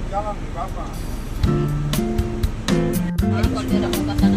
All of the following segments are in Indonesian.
Jangan apa. Jadi kalau dia ada pembatasan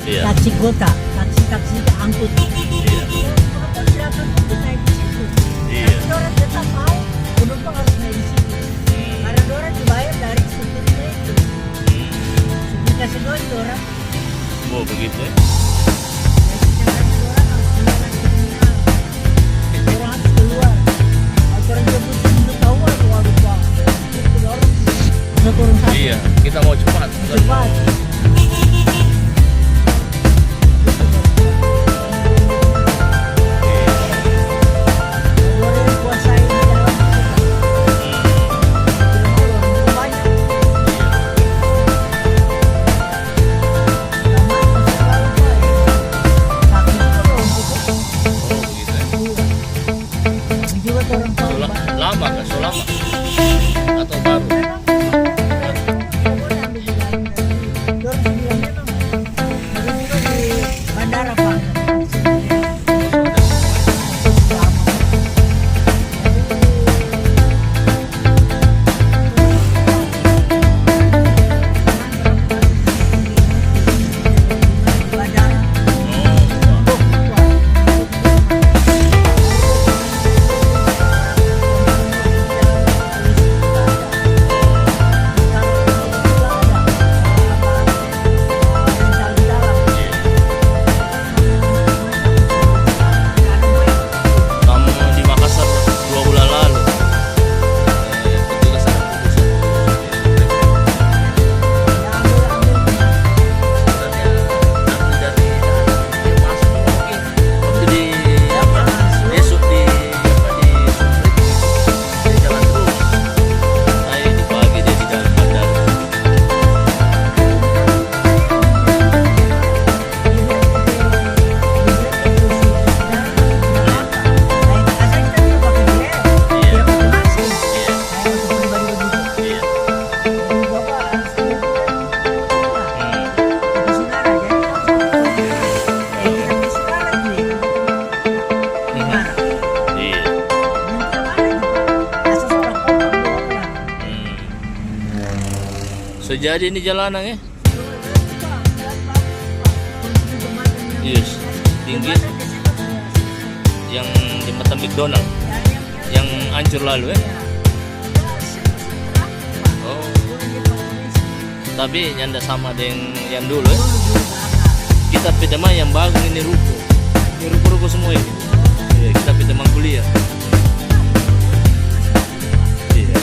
taksi kota, taksi angkut. Motor silakan untuk naik di situ. Tapi orang tetap mau penumpang harus naik di situ. Karena orang dibayar dari supirnya itu. Dikasih duit orang. Oh begitu ya? Orang harus keluar. Orang harus keluar. Orang jemput untuk tahu atau harus bang. Itu orang. Satu orang satu. Iya, kita mau cepat. Cepat. Lama kan? So lama? Atau baru? Bandara Pak. Sejadi ini jalanan ya. Yes, tinggi. Yang jembatan McDonald yang hancur lalu ya. Oh, tapi nyanda sama dengan yang dulu ya. Kita pedama yang bangun ini ruko. Ini ruko-ruko semua ini. Iya, kita pedama kuliah. Iya.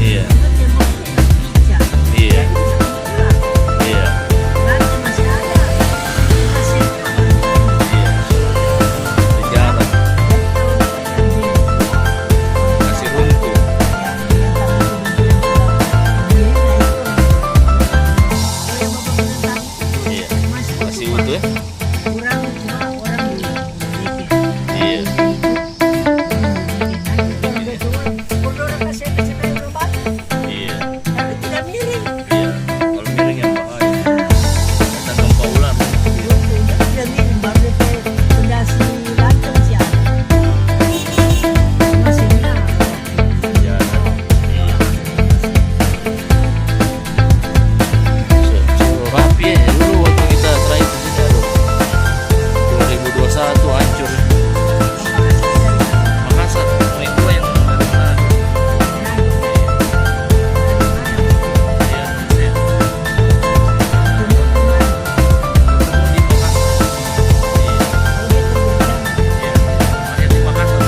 Iya. Iya. Iya. Sejarah masih runtuh. Iya. Masih utuh ya. Iya. Iya. Iya. Kalau miring yang bahaya. Kata gempa ular. Sejarah. Iya. So rapi ya dulu waktu kita terakhir ke sini aduh. 2021 hancur. Makassar, yang tua yang dari mana? Iya, saya. Di Makassar. Iya. Iya. Rakyat di Makassar.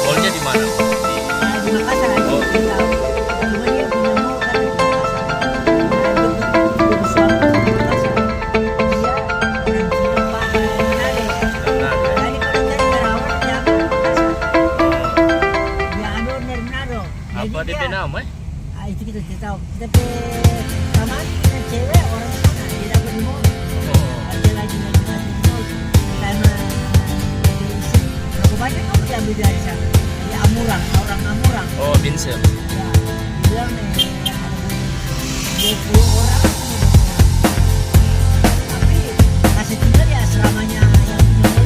Mallnya di mana? Apa DP nama? Itu kita tidak tahu. Kita pe kamar cewek orang sana dia dapat di mall. Oh, Ada lagi di mall. Karena berapa banyak kamu diambil dari sana? Di Amurang, orang Amurang. oh Vincent. Ya, dibilang ada 20 orang. Tapi kasih tinggal di asramanya yang punya mall.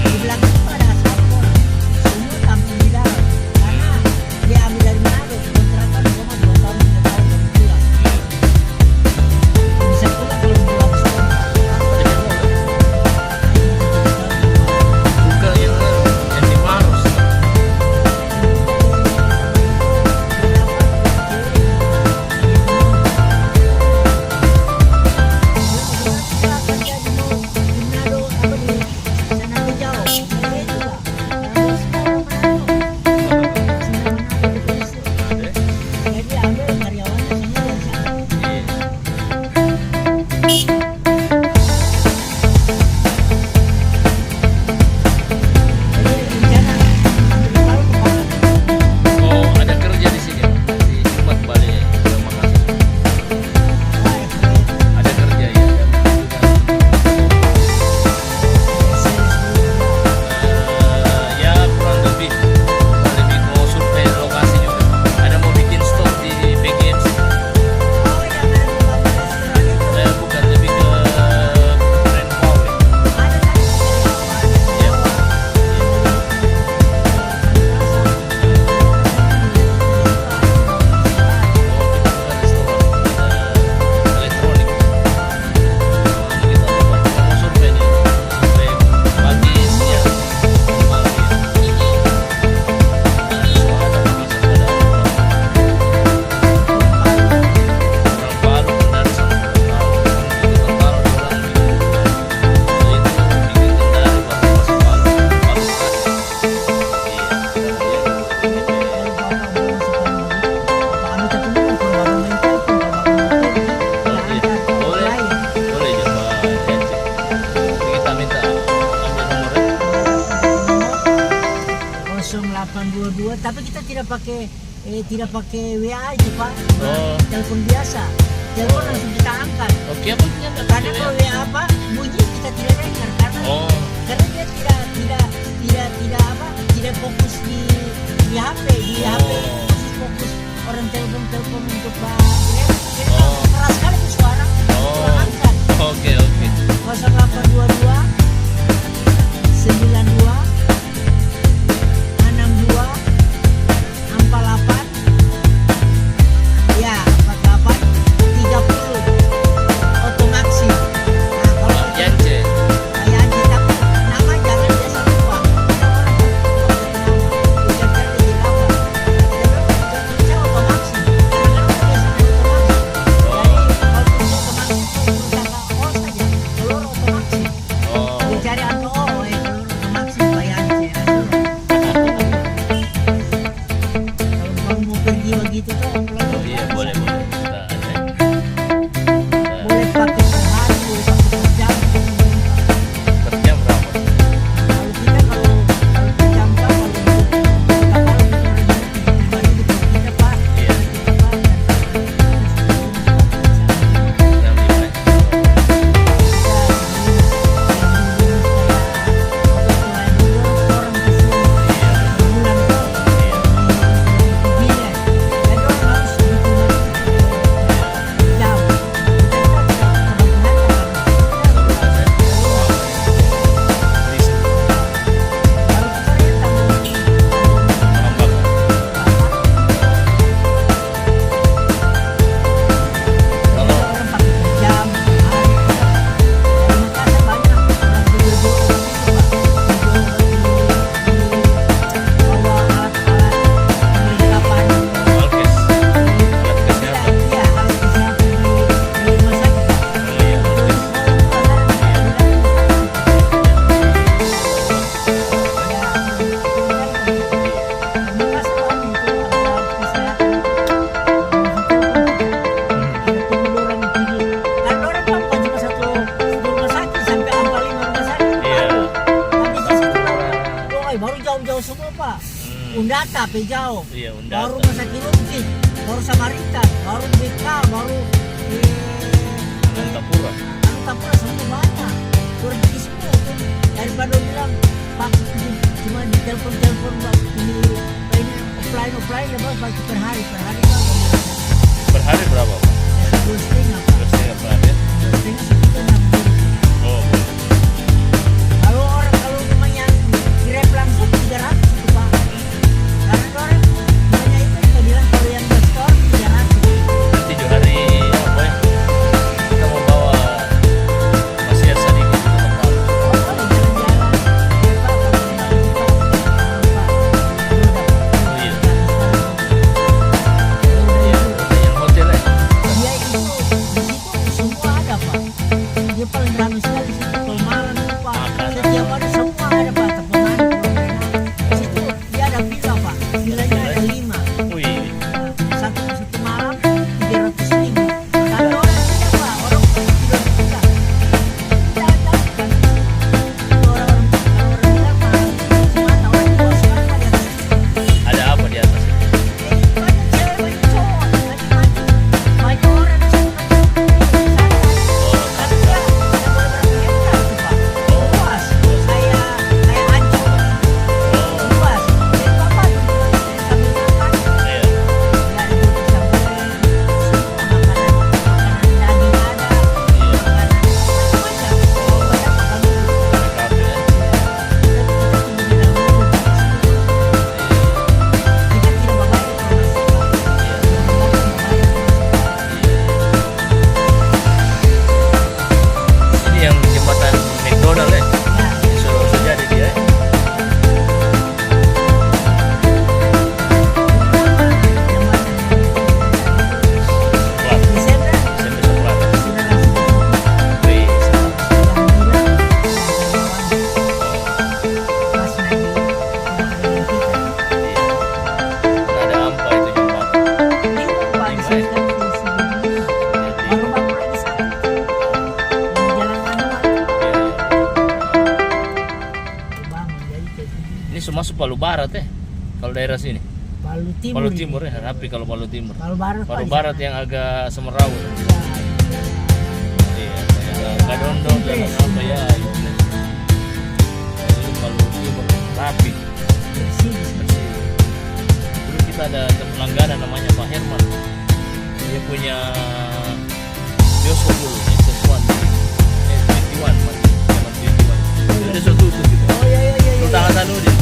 Di belakang itu ada asrama orang. Semua tampil di dalam. Karena dia ambil dari Manado. Kontrakan cuma 2 tahun, 3 tahun baru pulang. Bisa pulang kalau pulang sekolah. Bukan yang di Maros. tapi kita tidak pakai tidak pakai WA aja Pak. Oh. Telepon biasa. Telepon langsung kita angkat. Oke, apa ternyata Karena kalau WA apa bunyi kita tidak dengar karena Oh. karena dia tidak fokus di HP di HP fokus orang telepon untuk keras sekali itu suara. Oh. Angkat. Oke, oke. 0822 92 62 48 ya 48 30 otomaksi. Nah kalau Yance. ya tapi nama jangan biasa lupa. Ada orang ucapkan jadi apa? Saya otomaksi. Kadang-kadang biasanya otomaksi. Jadi kalau untuk otomaksi itu berusaha O saja. Telur otomaksi. Oh. Dicari atau telur otomaksi bayance. Kalau mau pergi begitu tuh. Oh iya, boleh. Kita ada. Boleh pakai per hari, boleh pakai per jam. Per jam berapa? Kalau kita kalau per jam Pak, kalau untuk kapal pribadi kita Pak, Iya. kita Pak, Enam lima. baru jauh-jauh semua Pak. Undata pe jauh. Iya, Baru Undata. Rumah Sakit Rumkit, baru Samaritan, baru BK, baru Antapura. Antapura semua banyak. Pergi semua tuh. Daripada bilang Pak cuma di telepon Pak ini offline ya Pak bagi per hari Pak. Per hari berapa, Pak? 2,5 Pak. 2,5 per hari. 2,5 sekitar 60. Oh, boleh. Kalau rumahnya Grab langsung 300 itu Pak. Karena orang rumahnya itu kita bilang kalau yang store 300. Nanti 7 hari apa ya? Kita mau bawa Mas Yersa dikit ke tempat. Oh, kalau jalan-jalan ya Pak, kalau kembali kita Oh iya. Iya, yang hotel ya. dia itu di situ semua ada Pak. Dia paling ramai sekali di situ kalau malam itu Pak. Setiap hari semua ada Pak. Teman di situ dia ada villa Pak. Villanya ada 5. Wih, Satu malam 300.000. Satu orang tidak Pak. Orang tidak bisa. Tidak ada kan. Orang bilang Pak. Semata orang tua sekarang ada. ada apa di atas itu? Banyak cewek banyak cowok. Banyak orang di situ. Oh, Karena dia ada beberapa hektar tuh Pak. Luas. Kayak Ancol. Luas. Jadi Bapak tuh sambil makan. iya. Ya itu sampai semua makanan daging ada. Makanan macam-macam. Oh, banyak makan dulu. Ada kafe ya. Kita tidak membayar Ini yang jembatan McDonald ya. Suruh saja di dia. Selat. Desember Sampai Selatan. sudah langsung Wih, sedap. pas lagi Iya. Ada apa itu jembatan? Pak diselesaikan baru-baru lagi satu jalan manual Iya, iya. bangun jadi kayak gini. Ini masuk Palu Barat ya. Kalau daerah sini. Timur. Palu ini. Timur ya, rapi kalau Palu Timur. Palu Barat. Palu Pak, Barat sana. yang agak semerawut. Ya, Iya, kayak Gadondo dan apa ya. Ini Palu Timur rapi. bersih di sini. Dulu kita ada teman langganan namanya Pak Herman. Dia punya bioskop dulu, SS1, 21, Mas. Zaman 21. Itu dia sudah tutup gitu. Oh iya iya iya. Lu iya. tangan Sanudin.